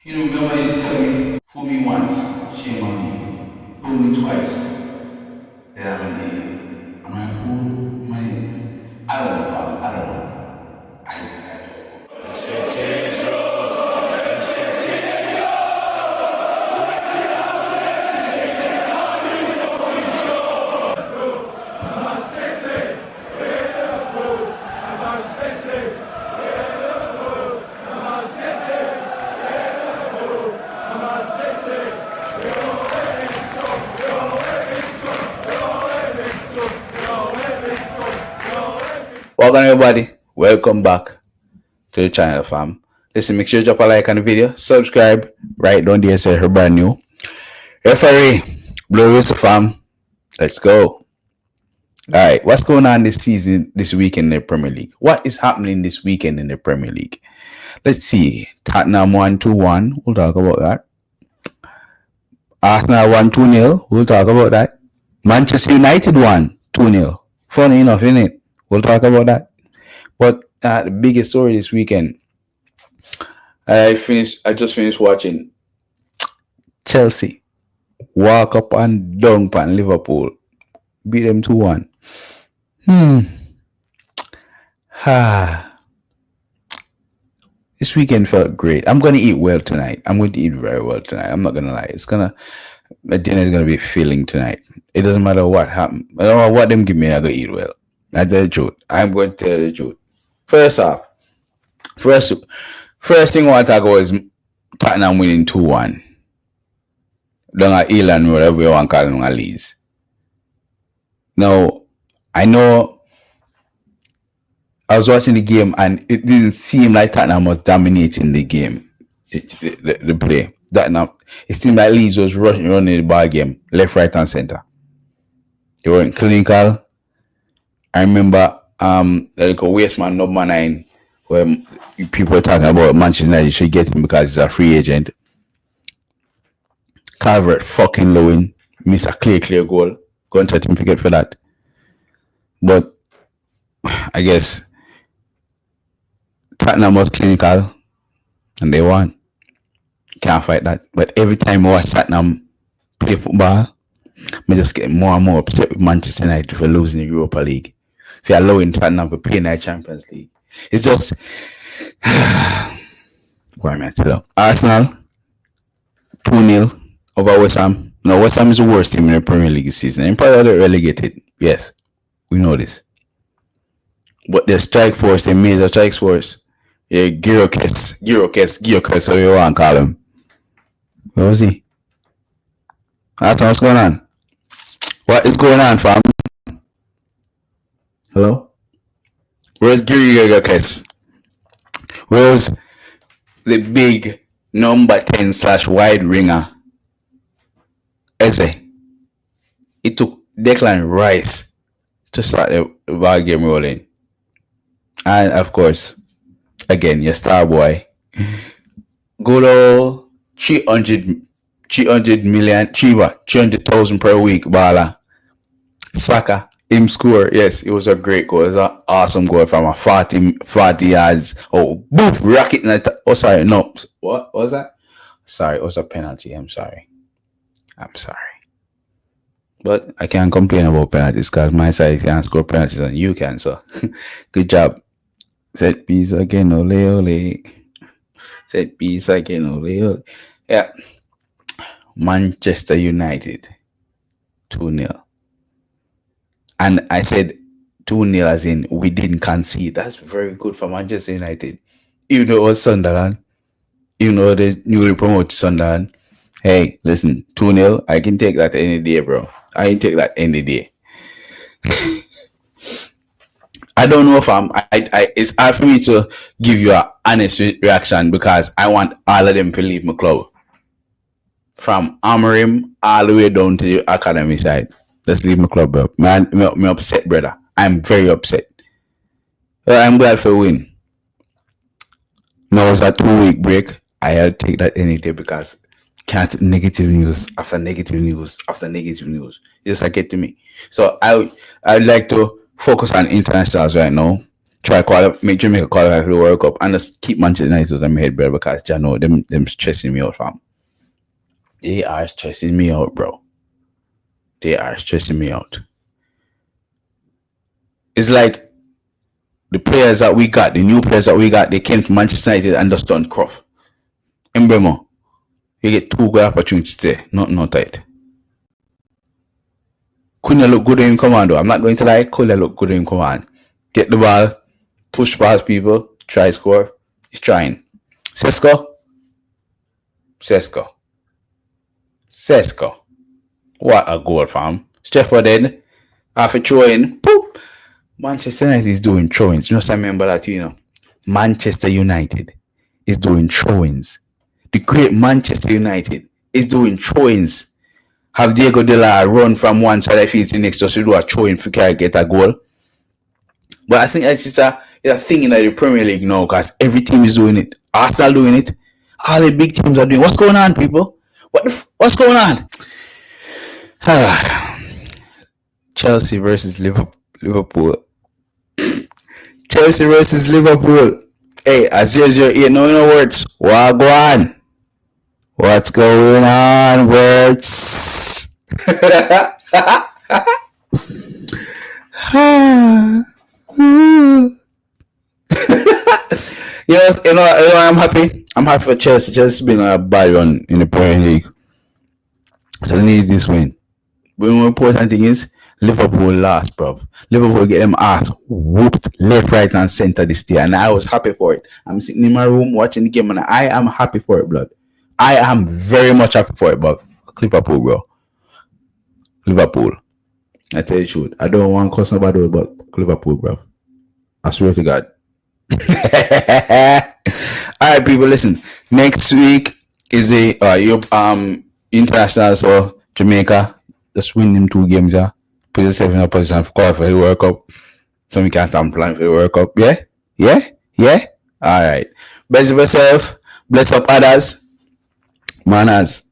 Remember used to tell me, fool me once, shame on me. Fool me twice, then I'm an idiot. Am I a fool? Am I don't know, fam. I don't know. I don't know. Welcome everybody. Welcome back to the channel, fam. Listen, make sure you drop a like on the video, subscribe, right down there so you're brand new. Referee, Blue Whistle, fam. Let's go. Alright, what's going on this season, this weekend in the Premier League? What is happening this weekend in the Premier League? Let's see. Tottenham 1-2-1. We'll talk about that. Arsenal 1-2-0. We'll talk about that. Manchester United 1-2-0. Funny enough, isn't it? We'll talk about that. But the biggest story this weekend, I just finished watching Chelsea walk up and dunk on Liverpool, beat them 2-1. This weekend felt great. I'm gonna eat well tonight. I'm going to eat very well tonight. I'm not gonna lie. My dinner is gonna be filling tonight. It doesn't matter what happens. I don't know what them give me. I go eat well. I tell the truth. I'm going to tell the truth. First off, first thing I want to talk about is Tottenham winning 2-1. Down at Elan, whatever you want to call them, at least. Now, I know I was watching the game and it didn't seem like Tottenham was dominating the game, the play. It seemed like Leeds was running the ball game, left, right, and center. They weren't clinical. I remember like a waste man number 9 where people were talking about Manchester United should get him because he's a free agent. Calvert fucking Lewin missed a clear goal. Go and try to forget for that. But I guess Tottenham was clinical and they won. Can't fight that. But every time I watch Tottenham play football, I just get more and more upset with Manchester United for losing the Europa League. If you're allowing Tottenham to play in the Champions League, it's just what am I tell you? Arsenal 2-0 over West Ham. No, West Ham is the worst team in the Premier League this season. And probably relegated. Yes, we know this. But the strike force, the major strike force, Gyökeres, so you want to call him. Where was he? That's what's going on. What is going on, fam? Hello? Where's Gyökeres? Where's the big number 10/wide ringer? Eze. It took Declan Rice to start the ball game rolling. And of course, again, your star boy. Good old 300,000 per week, baller. Saka. Him score, yes, it was a great goal. It was an awesome goal from a 40 yards. Oh, boof, rocket. Oh, sorry, no. What was that? Sorry, it was a penalty. I'm sorry. But I can't complain about penalties because my side can't score penalties and you can, so good job. Set piece again, ole. Set piece again, ole. Yeah. Manchester United 2-0. And I said 2-0 as in we didn't concede. That's very good for Manchester United. Even though it was Sunderland, even though they newly promoted Sunderland. Hey, listen, 2-0, I can take that any day, bro. I can take that any day. I don't know if it's hard for me to give you an honest reaction because I want all of them to leave my club. From Amorim all the way down to the academy side. Let's leave my club up. Man, I'm upset, brother. I'm very upset. But I'm glad for a win. Now it's a 2-week break. I'll take that any day because can't negative news after negative news after negative news. Just like get to me. So I'd like to focus on internationals right now. make Jamaica qualify for the World Cup and just keep Manchester United on my head, bro, because you know them stressing me out, fam. They are stressing me out, bro. They are stressing me out. It's like the players that we got, the new players that we got, they came to Manchester United and just done Croft. Embremo, you get two good opportunities there, not tight. Couldn't look good in command, though. I'm not going to lie, couldn't look good in command. Get the ball, push past people, try score. He's trying. Sesko. What a goal, fam. Stefford then, half a throw in, poop. Manchester United is doing throw-ins. You know, I remember that, Manchester United is doing throw-ins. The great Manchester United is doing throw-ins. Have Diego De La run from one side of the field to the next just to do a throw-in to get a goal. But I think it's a thing in the Premier League now because every team is doing it. Arsenal doing it. All the big teams are doing it. What's going on, people? What's going on? Chelsea versus Liverpool. Chelsea versus Liverpool. Hey, as 0-0, no words. Wagwan. What's going on, words? I'm happy. I'm happy for Chelsea. Chelsea's been a bad run in the Premier League. So they need this win. But the more important thing is Liverpool lost, bro. Liverpool get them ass whooped left, right, and center this day. And I was happy for it. I'm sitting in my room watching the game and I am happy for it, blood. I am very much happy for it, bro. Liverpool, bro. Liverpool. I tell you the truth. I don't want to cuss nobody, but Liverpool, bro. I swear to God. Alright, people, listen. Next week is a international, so Jamaica. Just win them 2 games, yeah. Put yourself in a position for qualify for the World Cup. So we can start planning for the World Cup. Yeah? Alright. Bless yourself. Bless up others. Manaz.